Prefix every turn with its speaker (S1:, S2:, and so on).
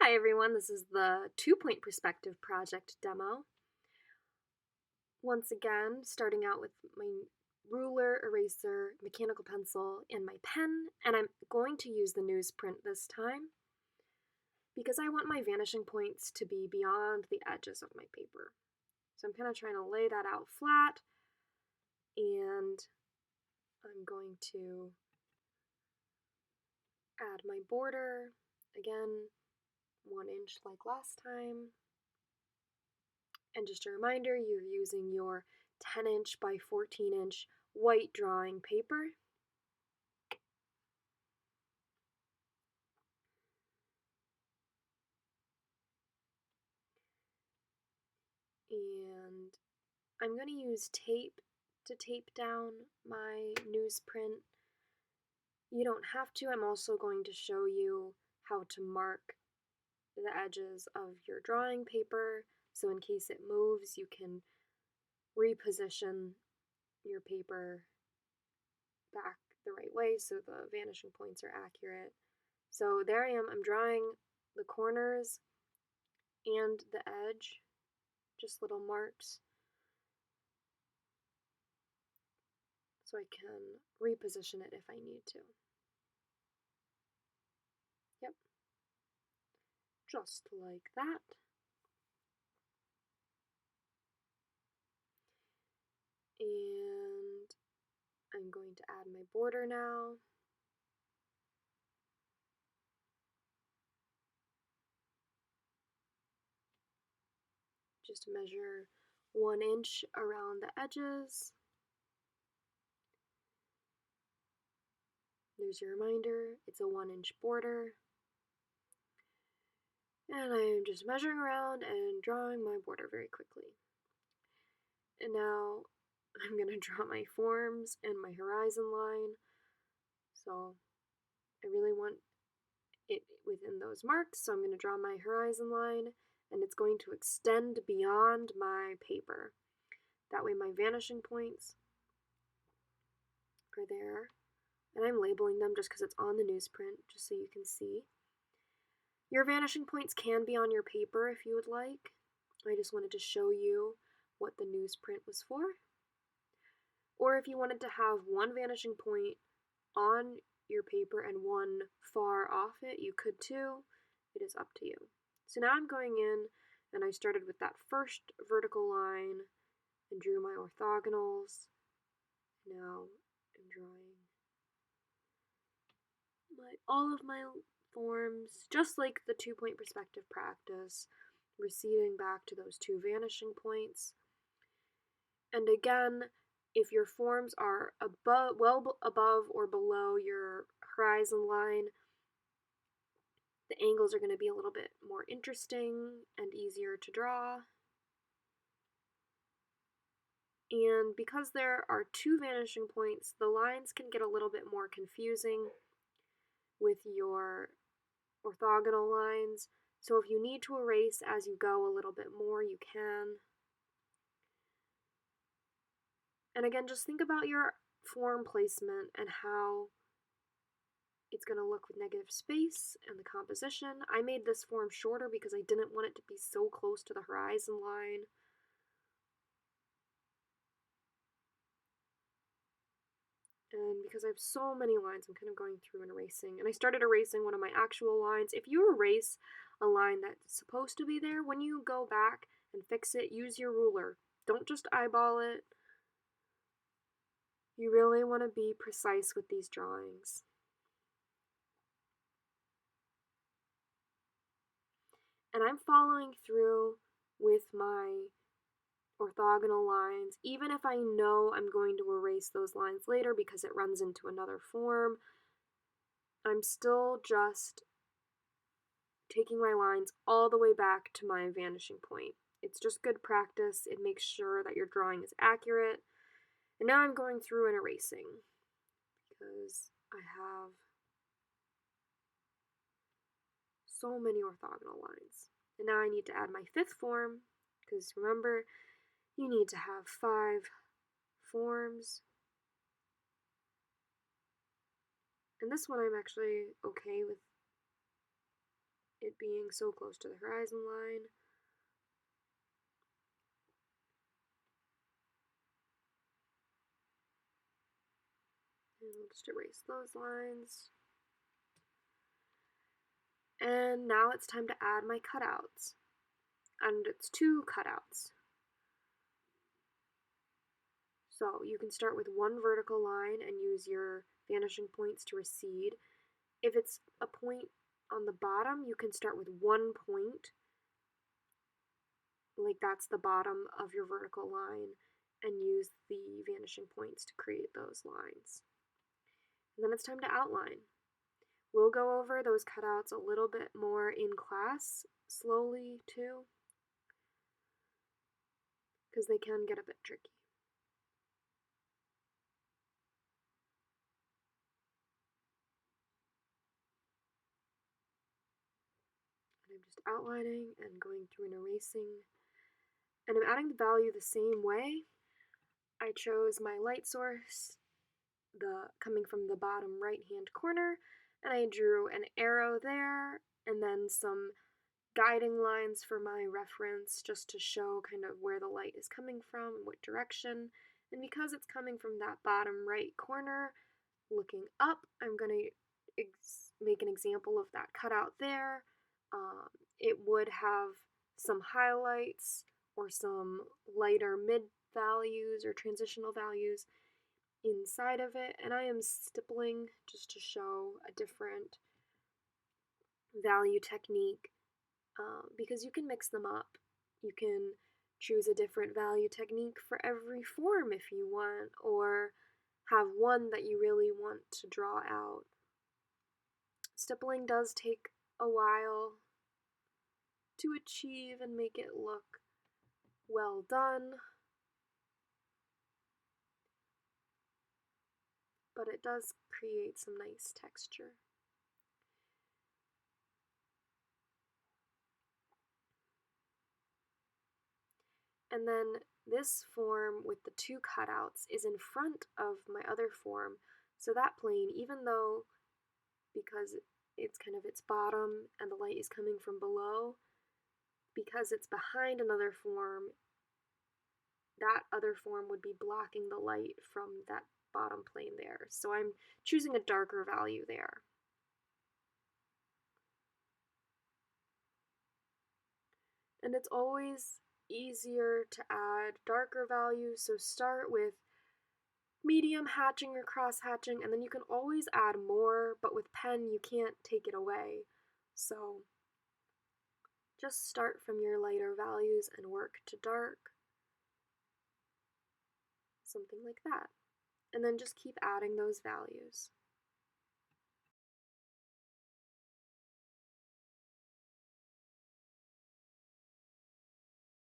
S1: Hi everyone, this is the 2-point perspective project demo. Once again, starting out with my ruler, eraser, mechanical pencil, and my pen, and I'm going to use the newsprint this time because I want my vanishing points to be beyond the edges of my paper. So I'm kind of trying to lay that out flat, and I'm going to add my border, again, 1 inch like last time. And just a reminder, you're using your 10-inch by 14-inch white drawing paper. And I'm going to use tape to tape down my newsprint. You don't have to. I'm also going to show you how to mark the edges of your drawing paper, so in case it moves, you can reposition your paper back the right way so the vanishing points are accurate. So there I am, I'm drawing the corners and the edge, just little marks, so I can reposition it if I need to. Yep, just like that. And I'm going to add my border now. Just measure 1 inch around the edges. There's your reminder, it's a 1-inch border. And I'm just measuring around and drawing my border very quickly. And now I'm going to draw my forms and my horizon line. So I really want it within those marks, so I'm going to draw my horizon line, and it's going to extend beyond my paper. That way my vanishing points are there, and I'm labeling them just because it's on the newsprint, just so you can see. Your vanishing points can be on your paper if you would like. I just wanted to show you what the newsprint was for. Or if you wanted to have one vanishing point on your paper and one far off it, you could too. It is up to you. So now I'm going in, and I started with that first vertical line and drew my orthogonals. Now I'm drawing all of my forms, just like the 2-point perspective practice, receding back to those 2 vanishing points. And again, if your forms are well above or below your horizon line, the angles are going to be a little bit more interesting and easier to draw. And because there are 2 vanishing points, the lines can get a little bit more confusing with your orthogonal lines. So if you need to erase as you go a little bit more, you can. And again, just think about your form placement and how it's going to look with negative space and the composition. I made this form shorter because I didn't want it to be so close to the horizon line. And because I have so many lines, I'm kind of going through and erasing. And I started erasing one of my actual lines. If you erase a line that's supposed to be there, when you go back and fix it, use your ruler. Don't just eyeball it. You really want to be precise with these drawings. And I'm following through with my orthogonal lines, even if I know I'm going to erase those lines later because it runs into another form. I'm still just taking my lines all the way back to my vanishing point. It's just good practice. It makes sure that your drawing is accurate. And now I'm going through and erasing because I have so many orthogonal lines. And now I need to add my 5th form, because remember, you need to have 5 forms. And this one I'm actually okay with it being so close to the horizon line. And we'll just erase those lines. And now it's time to add my cutouts. And it's 2 cutouts. So you can start with 1 vertical line and use your vanishing points to recede. If it's a point on the bottom, you can start with 1 point, like that's the bottom of your vertical line, and use the vanishing points to create those lines. And then it's time to outline. We'll go over those cutouts a little bit more in class, slowly too, because they can get a bit tricky. And I'm just outlining and going through and erasing. And I'm adding the value the same way. I chose my light source, coming from the bottom right-hand corner, and I drew an arrow there, and then some guiding lines for my reference just to show kind of where the light is coming from and what direction. And because it's coming from that bottom right corner, looking up, I'm going to make an example of that cutout there. It would have some highlights or some lighter mid values or transitional values inside of it, and I am stippling just to show a different value technique, because you can mix them up. You can choose a different value technique for every form if you want, or have one that you really want to draw out. Stippling does take a while to achieve and make it look well done, but it does create some nice texture. And then this form with the 2 cutouts is in front of my other form, so that plane, even though, because it's kind of its bottom and the light is coming from below, because it's behind another form, that other form would be blocking the light from that bottom plane there. So I'm choosing a darker value there. And it's always easier to add darker values, so start with medium hatching or cross hatching, and then you can always add more, but with pen you can't take it away. So just start from your lighter values and work to dark, something like that. And then just keep adding those values.